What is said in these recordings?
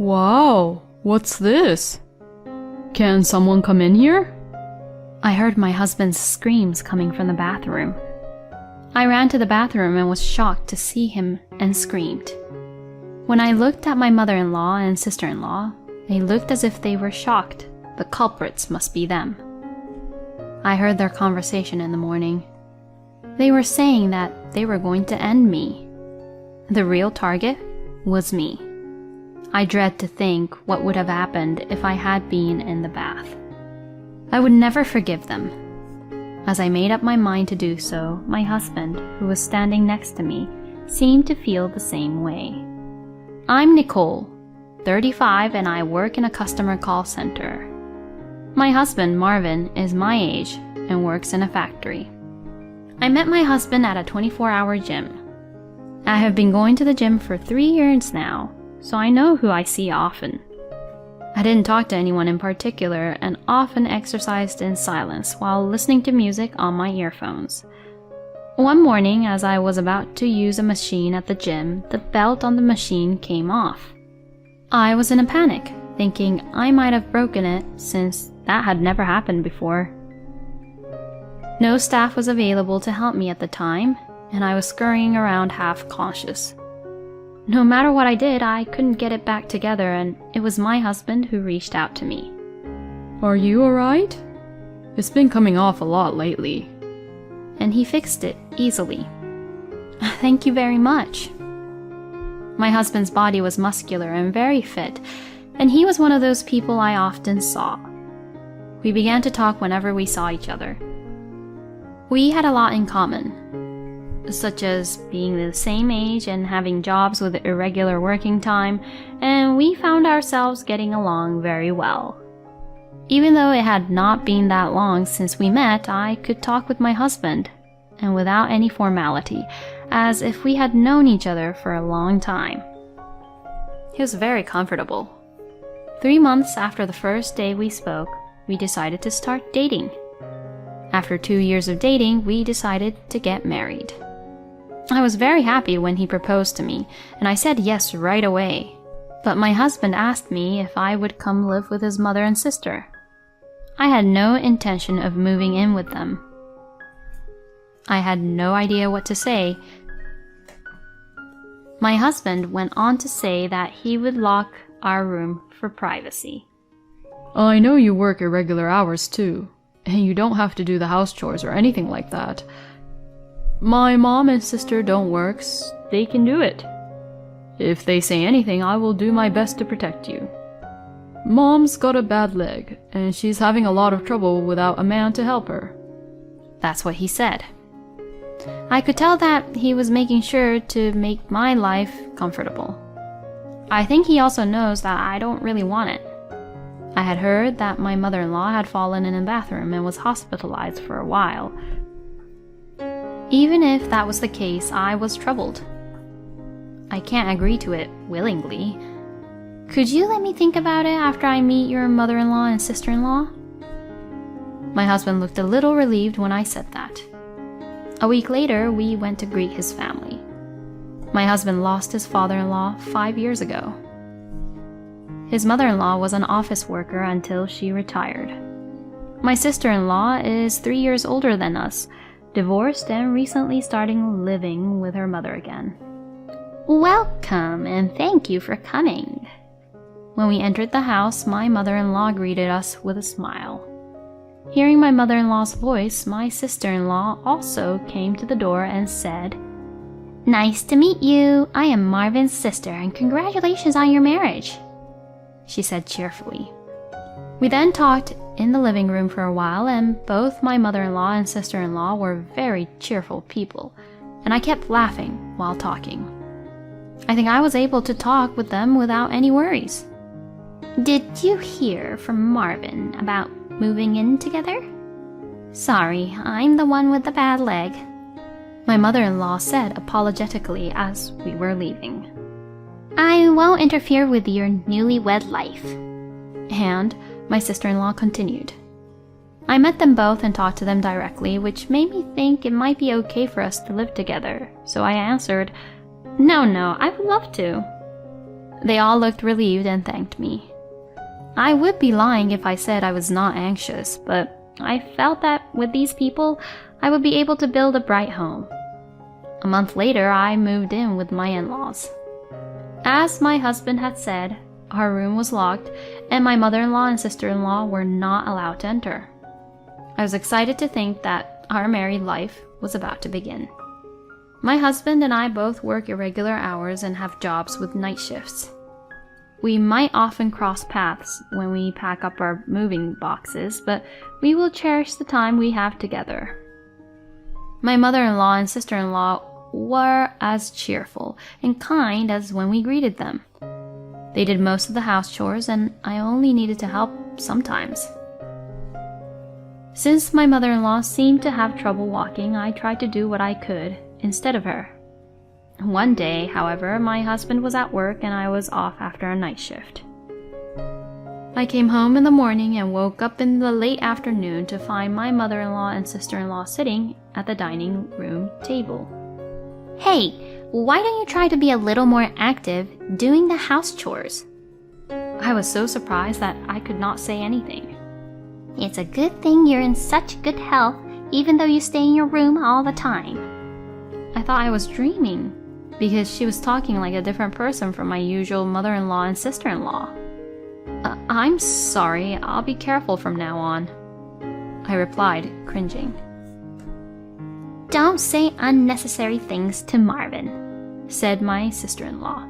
Wow, what's this? Can someone come in here? I heard my husband's screams coming from the bathroom. I ran to the bathroom and was shocked to see him and screamed. When I looked at my mother-in-law and sister-in-law, they looked as if they were shocked. The culprits must be them. I heard their conversation in the morning. They were saying that they were going to end me. The real target was me. I dread to think what would have happened if I had been in the bath. I would never forgive them. As I made up my mind to do so, my husband, who was standing next to me, seemed to feel the same way. I'm Nicole, 35, and I work in a customer call center. My husband, Marvin, is my age and works in a factory. I met my husband at a 24-hour gym. I have been going to the gym for 3 years now, so I know who I see often. I didn't talk to anyone in particular and often exercised in silence while listening to music on my earphones. One morning, as I was about to use a machine at the gym, the belt on the machine came off. I was in a panic, thinking I might have broken it since that had never happened before. No staff was available to help me at the time, and I was scurrying around half-conscious. No matter what I did, I couldn't get it back together, and it was my husband who reached out to me. Are you alright? It's been coming off a lot lately. And he fixed it easily. Thank you very much. My husband's body was muscular and very fit, and he was one of those people I often saw. We began to talk whenever we saw each other. We had a lot in common, such as being the same age and having jobs with irregular working time, and we found ourselves getting along very well. Even though it had not been that long since we met, I could talk with my husband, and without any formality, as if we had known each other for a long time. He was very comfortable. 3 months after the first day we spoke, we decided to start dating. After 2 years of dating, we decided to get married. I was very happy when he proposed to me, and I said yes right away. But my husband asked me if I would come live with his mother and sister. I had no intention of moving in with them. I had no idea what to say. My husband went on to say that he would lock our room for privacy. I know you work irregular hours too, and you don't have to do the house chores or anything like that. My mom and sister don't work, so they can do it. If they say anything, I will do my best to protect you. Mom's got a bad leg, and she's having a lot of trouble without a man to help her. That's what he said. I could tell that he was making sure to make my life comfortable. I think he also knows that I don't really want it. I had heard that my mother-in-law had fallen in a bathroom and was hospitalized for a while. Even if that was the case, I was troubled. I can't agree to it willingly. Could you let me think about it after I meet your mother-in-law and sister-in-law? My husband looked a little relieved when I said that. A week later, we went to greet his family. My husband lost his father-in-law 5 years ago. His mother-in-law was an office worker until she retired. My sister-in-law is 3 years older than us, divorced and recently starting living with her mother again. Welcome, and thank you for coming. When we entered the house, my mother-in-law greeted us with a smile. Hearing my mother-in-law's voice, my sister-in-law also came to the door and said, "Nice to meet you. I am Marvin's sister, and congratulations on your marriage," she said cheerfully. We then talked in the living room for a while, and both my mother-in-law and sister-in-law were very cheerful people, and I kept laughing while talking. I think I was able to talk with them without any worries. "Did you hear from Marvin about moving in together?" "Sorry, I'm the one with the bad leg," my mother-in-law said apologetically as we were leaving. "I won't interfere with your newlywed life." And my sister-in-law continued. I met them both and talked to them directly, which made me think it might be okay for us to live together, so I answered, No, I would love to." They all looked relieved and thanked me. I would be lying if I said I was not anxious, but I felt that with these people, I would be able to build a bright home. A month later, I moved in with my in-laws. As my husband had said, our room was locked, and my mother-in-law and sister-in-law were not allowed to enter. I was excited to think that our married life was about to begin. My husband and I both work irregular hours and have jobs with night shifts. We might often cross paths when we pack up our moving boxes, but we will cherish the time we have together. My mother-in-law and sister-in-law were as cheerful and kind as when we greeted them. They did most of the house chores, and I only needed to help sometimes. Since my mother-in-law seemed to have trouble walking, I tried to do what I could instead of her. One day, however, my husband was at work and I was off after a night shift. I came home in the morning and woke up in the late afternoon to find my mother-in-law and sister-in-law sitting at the dining room table. Hey, why don't you try to be a little more active doing the house chores? I was so surprised that I could not say anything. It's a good thing you're in such good health, even though you stay in your room all the time. I thought I was dreaming, because she was talking like a different person from my usual mother-in-law and sister-in-law. I'm sorry, I'll be careful from now on, I replied, cringing. Don't say unnecessary things to Marvin, said my sister-in-law.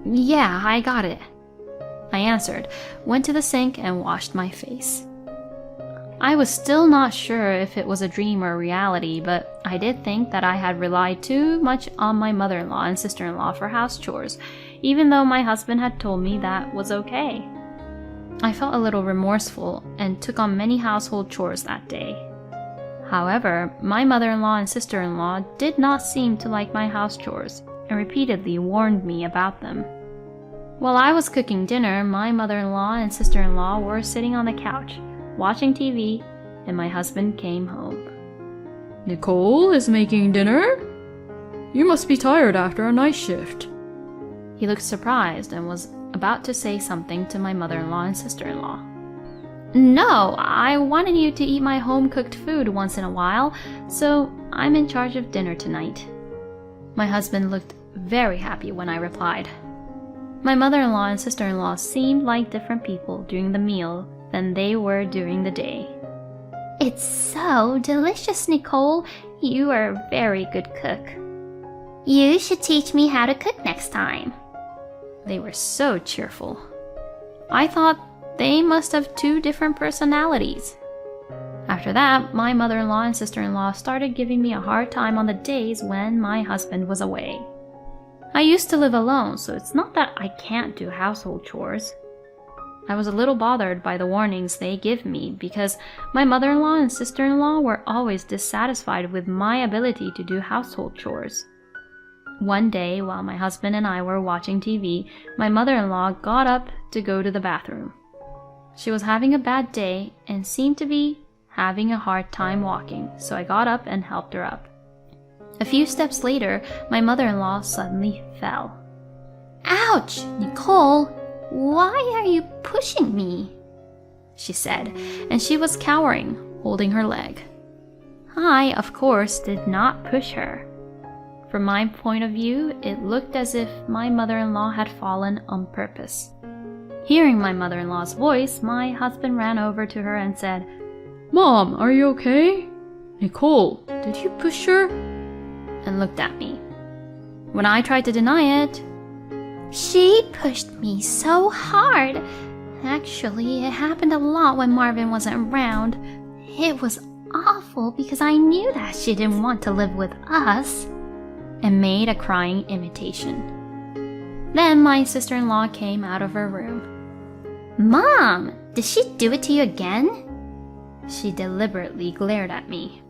Yeah, I got it, I answered, went to the sink and washed my face. I was still not sure if it was a dream or reality, but I did think that I had relied too much on my mother-in-law and sister-in-law for house chores, even though my husband had told me that was okay. I felt a little remorseful and took on many household chores that day. However, my mother-in-law and sister-in-law did not seem to like my house chores and repeatedly warned me about them. While I was cooking dinner, my mother-in-law and sister-in-law were sitting on the couch, watching TV, and my husband came home. Nicole is making dinner? You must be tired after a night shift. He looked surprised and was about to say something to my mother-in-law and sister-in-law. No, I wanted you to eat my home-cooked food once in a while, so I'm in charge of dinner tonight. My husband looked very happy when I replied. My mother-in-law and sister-in-law seemed like different people during the meal than they were during the day. It's so delicious, Nicole. You are a very good cook. You should teach me how to cook next time. They were so cheerful. I thought they must have two different personalities. After that, my mother-in-law and sister-in-law started giving me a hard time on the days when my husband was away. I used to live alone, so it's not that I can't do household chores. I was a little bothered by the warnings they give me because my mother-in-law and sister-in-law were always dissatisfied with my ability to do household chores. One day, while my husband and I were watching TV, my mother-in-law got up to go to the bathroom. She was having a bad day and seemed to be having a hard time walking, so I got up and helped her up. A few steps later, my mother-in-law suddenly fell. Ouch, Nicole! Why are you pushing me? She said, and she was cowering, holding her leg. I, of course, did not push her. From my point of view, it looked as if my mother-in-law had fallen on purpose. Hearing my mother-in-law's voice, my husband ran over to her and said, Mom, are you okay? Nicole, did you push her? And looked at me. When I tried to deny it, she pushed me so hard. Actually, it happened a lot when Marvin wasn't around. It was awful because I knew that she didn't want to live with us. And made a crying imitation. Then my sister-in-law came out of her room. Mom, did she do it to you again? She deliberately glared at me.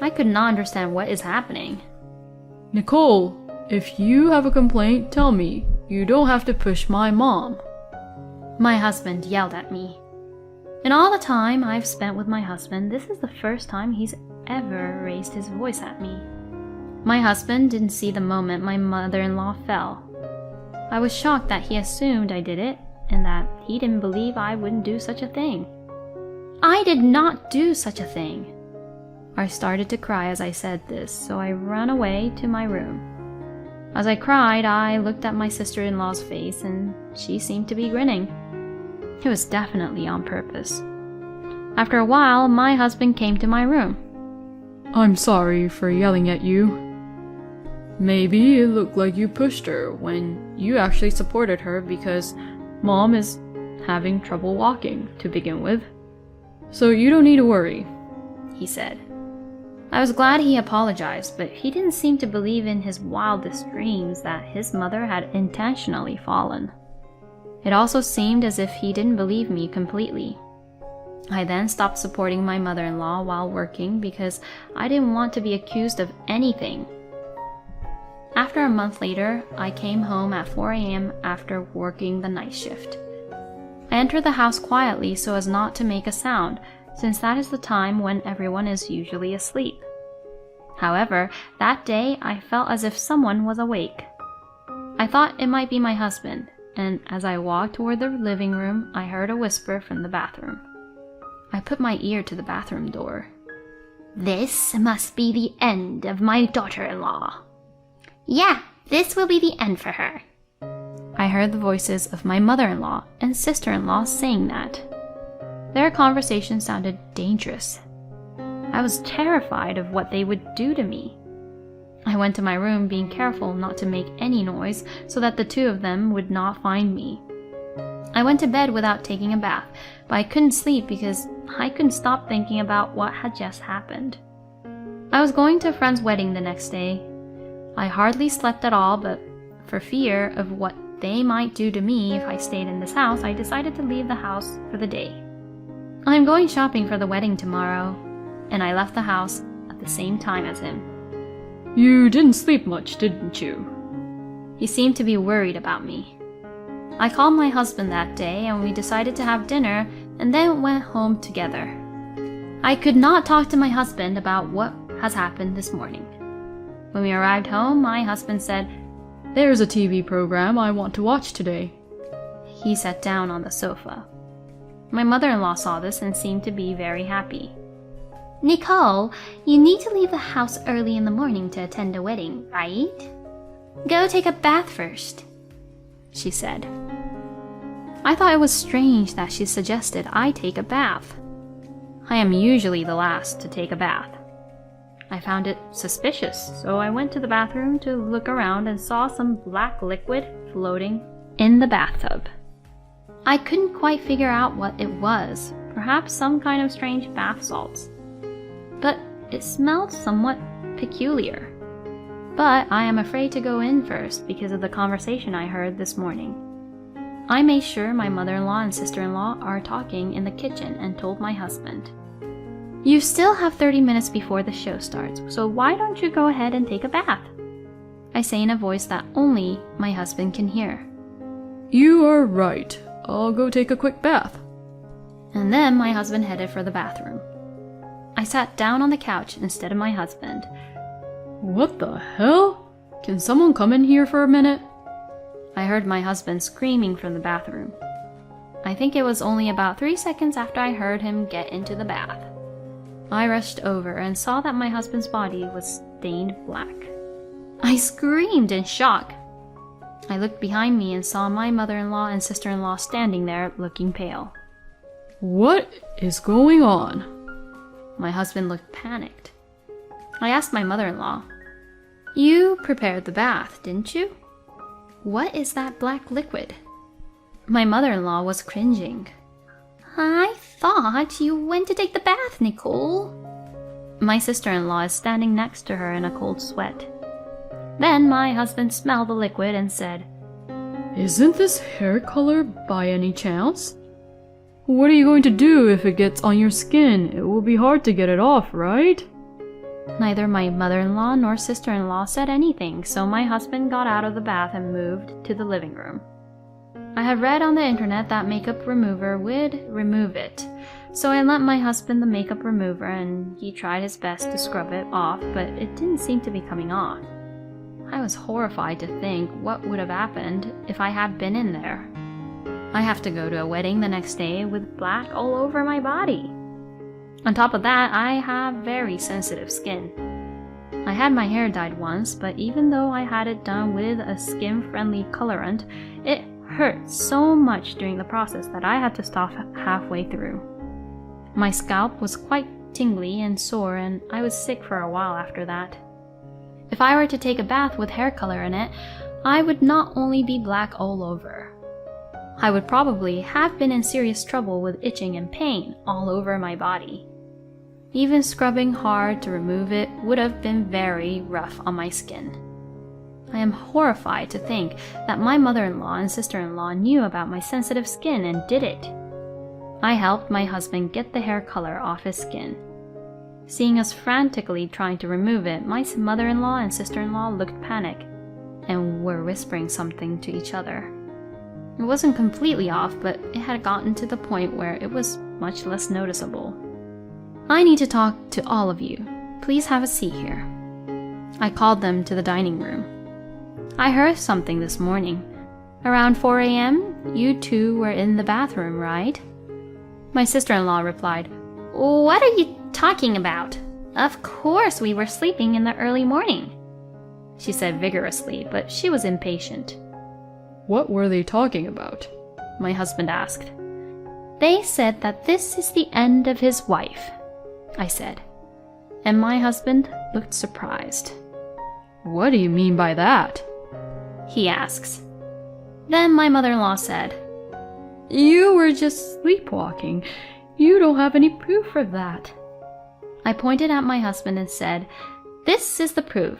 I could not understand what is happening. Nicole, if you have a complaint, tell me. You don't have to push my mom. My husband yelled at me. In all the time I've spent with my husband, this is the first time he's ever raised his voice at me. My husband didn't see the moment my mother-in-law fell. I was shocked that he assumed I did it and that he didn't believe I wouldn't do such a thing. I did not do such a thing. I started to cry as I said this, so I ran away to my room. As I cried, I looked at my sister-in-law's face and she seemed to be grinning. It was definitely on purpose. After a while, my husband came to my room. I'm sorry for yelling at you. Maybe it looked like you pushed her when you actually supported her because Mom is having trouble walking to begin with. So you don't need to worry, he said. I was glad he apologized, but he didn't seem to believe in his wildest dreams that his mother had intentionally fallen. It also seemed as if he didn't believe me completely. I then stopped supporting my mother-in-law while working because I didn't want to be accused of anything. After a month later, I came home at 4 a.m. after working the night shift. I entered the house quietly so as not to make a sound, since that is the time when everyone is usually asleep. However, that day I felt as if someone was awake. I thought it might be my husband, and as I walked toward the living room, I heard a whisper from the bathroom. I put my ear to the bathroom door. This must be the end of my daughter-in-law. Yeah, this will be the end for her. I heard the voices of my mother-in-law and sister-in-law saying that. Their conversation sounded dangerous. I was terrified of what they would do to me. I went to my room being careful not to make any noise so that the two of them would not find me. I went to bed without taking a bath, but I couldn't sleep because I couldn't stop thinking about what had just happened. I was going to a friend's wedding the next day. I hardly slept at all, but for fear of what they might do to me if I stayed in this house, I decided to leave the house for the day. I'm going shopping for the wedding tomorrow, and I left the house at the same time as him. You didn't sleep much, didn't you? He seemed to be worried about me. I called my husband that day and we decided to have dinner and then went home together. I could not talk to my husband about what has happened this morning. When we arrived home, my husband said, There's a TV program I want to watch today. He sat down on the sofa. My mother-in-law saw this and seemed to be very happy. Nicole, you need to leave the house early in the morning to attend a wedding, right? Go take a bath first, she said. I thought it was strange that she suggested I take a bath. I am usually the last to take a bath. I found it suspicious, so I went to the bathroom to look around and saw some black liquid floating in the bathtub. I couldn't quite figure out what it was, perhaps some kind of strange bath salts. But it smelled somewhat peculiar. But I am afraid to go in first because of the conversation I heard this morning. I made sure my mother-in-law and sister-in-law are talking in the kitchen and told my husband, You still have 30 minutes before the show starts, so why don't you go ahead and take a bath? I say in a voice that only my husband can hear. You are right. I'll go take a quick bath. And then my husband headed for the bathroom. I sat down on the couch instead of my husband. What the hell? Can someone come in here for a minute? I heard my husband screaming from the bathroom. I think it was only about 3 seconds after I heard him get into the bath. I rushed over and saw that my husband's body was stained black. I screamed in shock. I looked behind me and saw my mother-in-law and sister-in-law standing there looking pale. What is going on? My husband looked panicked. I asked my mother-in-law, You prepared the bath, didn't you? What is that black liquid? My mother-in-law was cringing. I thought you went to take the bath, Nicole. My sister-in-law is standing next to her in a cold sweat. Then my husband smelled the liquid and said, Isn't this hair color by any chance? What are you going to do if it gets on your skin? It will be hard to get it off, right? Neither my mother-in-law nor sister-in-law said anything, so my husband got out of the bath and moved to the living room. I had read on the internet that makeup remover would remove it, so I lent my husband the makeup remover and he tried his best to scrub it off, but it didn't seem to be coming off. I was horrified to think what would have happened if I had been in there. I have to go to a wedding the next day with black all over my body. On top of that, I have very sensitive skin. I had my hair dyed once, but even though I had it done with a skin-friendly colorant, it hurt so much during the process that I had to stop halfway through. My scalp was quite tingly and sore, and I was sick for a while after that. If I were to take a bath with hair color in it, I would not only be black all over. I would probably have been in serious trouble with itching and pain all over my body. Even scrubbing hard to remove it would have been very rough on my skin. I am horrified to think that my mother-in-law and sister-in-law knew about my sensitive skin and did it. I helped my husband get the hair color off his skin. Seeing us frantically trying to remove it, my mother-in-law and sister-in-law looked panicked and were whispering something to each other. It wasn't completely off, but it had gotten to the point where it was much less noticeable. I need to talk to all of you. Please have a seat here. I called them to the dining room. I heard something this morning. Around 4 a.m., you two were in the bathroom, right? My sister-in-law replied, What are you talking about? Of course we were sleeping in the early morning. She said vigorously, but she was impatient. What were they talking about? My husband asked. They said that this is the end of his wife, I said, and my husband looked surprised. What do you mean by that? He asks. Then my mother-in-law said, You were just sleepwalking. You don't have any proof of that. I pointed at my husband and said, This is the proof.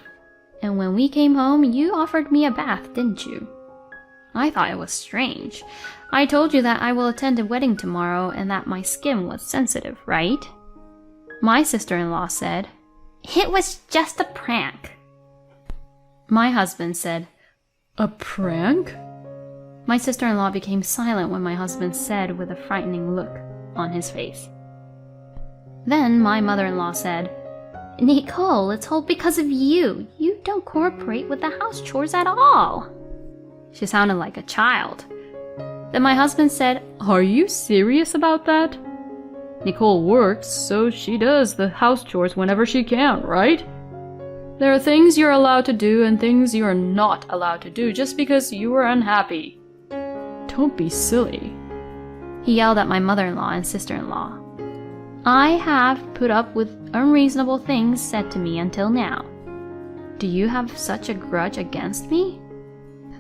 And when we came home, you offered me a bath, didn't you? I thought it was strange. I told you that I will attend a wedding tomorrow and that my skin was sensitive, right? My sister-in-law said, It was just a prank. My husband said, A prank? My sister-in-law became silent when my husband said with a frightening look on his face. Then my mother-in-law said, Nicole, it's all because of you. You don't cooperate with the house chores at all. She sounded like a child. Then my husband said, Are you serious about that? Nicole works, so she does the house chores whenever she can, right? There are things you're allowed to do and things you are not allowed to do just because you are unhappy. Don't be silly. He yelled at my mother-in-law and sister-in-law. I have put up with unreasonable things said to me until now. Do you have such a grudge against me?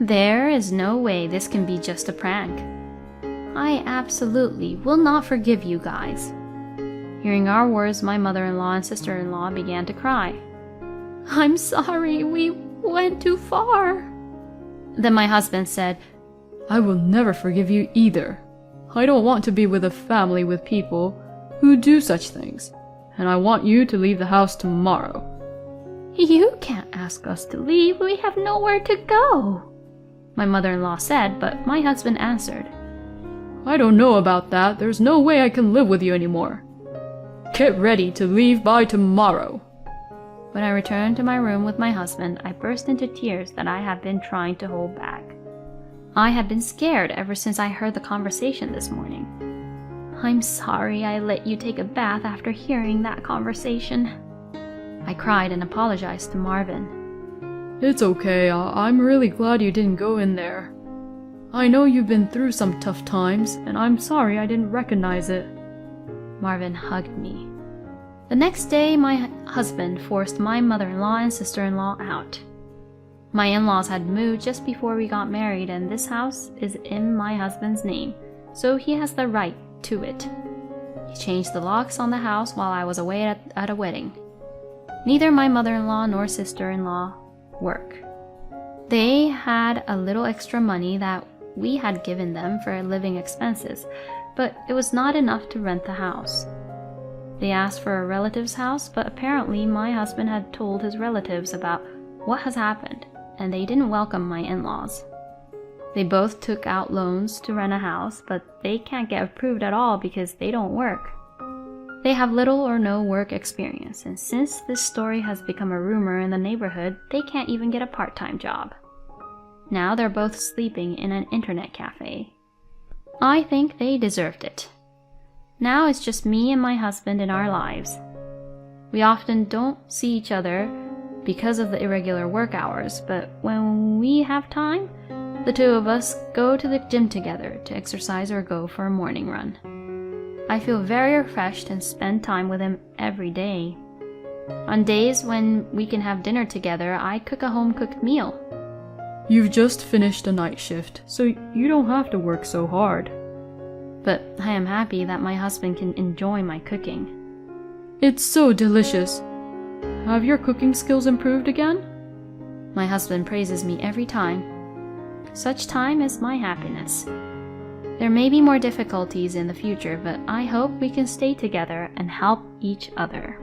There is no way this can be just a prank. I absolutely will not forgive you guys. Hearing our words, my mother-in-law and sister-in-law began to cry. I'm sorry, we went too far. Then my husband said, I will never forgive you either. I don't want to be with a family with people who do such things, and I want you to leave the house tomorrow. You can't ask us to leave, we have nowhere to go, my mother-in-law said, but my husband answered, I don't know about that. There's no way I can live with you anymore. Get ready to leave by tomorrow. When I returned to my room with my husband, I burst into tears that I had been trying to hold back. I had been scared ever since I heard the conversation this morning. I'm sorry I let you take a bath after hearing that conversation. I cried and apologized to Marvin. It's okay. I'm really glad you didn't go in there. I know you've been through some tough times, and I'm sorry I didn't recognize it. Marvin hugged me. The next day, my husband forced my mother-in-law and sister-in-law out. My in-laws had moved just before we got married, and this house is in my husband's name, so he has the right to it. He changed the locks on the house while I was away at a wedding. Neither my mother-in-law nor sister-in-law work. They had a little extra money that we had given them for living expenses, but it was not enough to rent the house. They asked for a relative's house, but apparently my husband had told his relatives about what has happened, and they didn't welcome my in-laws. They both took out loans to rent a house, but they can't get approved at all because they don't work. They have little or no work experience, and since this story has become a rumor in the neighborhood, they can't even get a part-time job. Now they're both sleeping in an internet cafe. I think they deserved it. Now it's just me and my husband in our lives. We often don't see each other because of the irregular work hours, but when we have time, the two of us go to the gym together to exercise or go for a morning run. I feel very refreshed and spend time with him every day. On days when we can have dinner together, I cook a home-cooked meal. You've just finished a night shift, so you don't have to work so hard. But I am happy that my husband can enjoy my cooking. It's so delicious. Have your cooking skills improved again? My husband praises me every time. Such time is my happiness. There may be more difficulties in the future, but I hope we can stay together and help each other.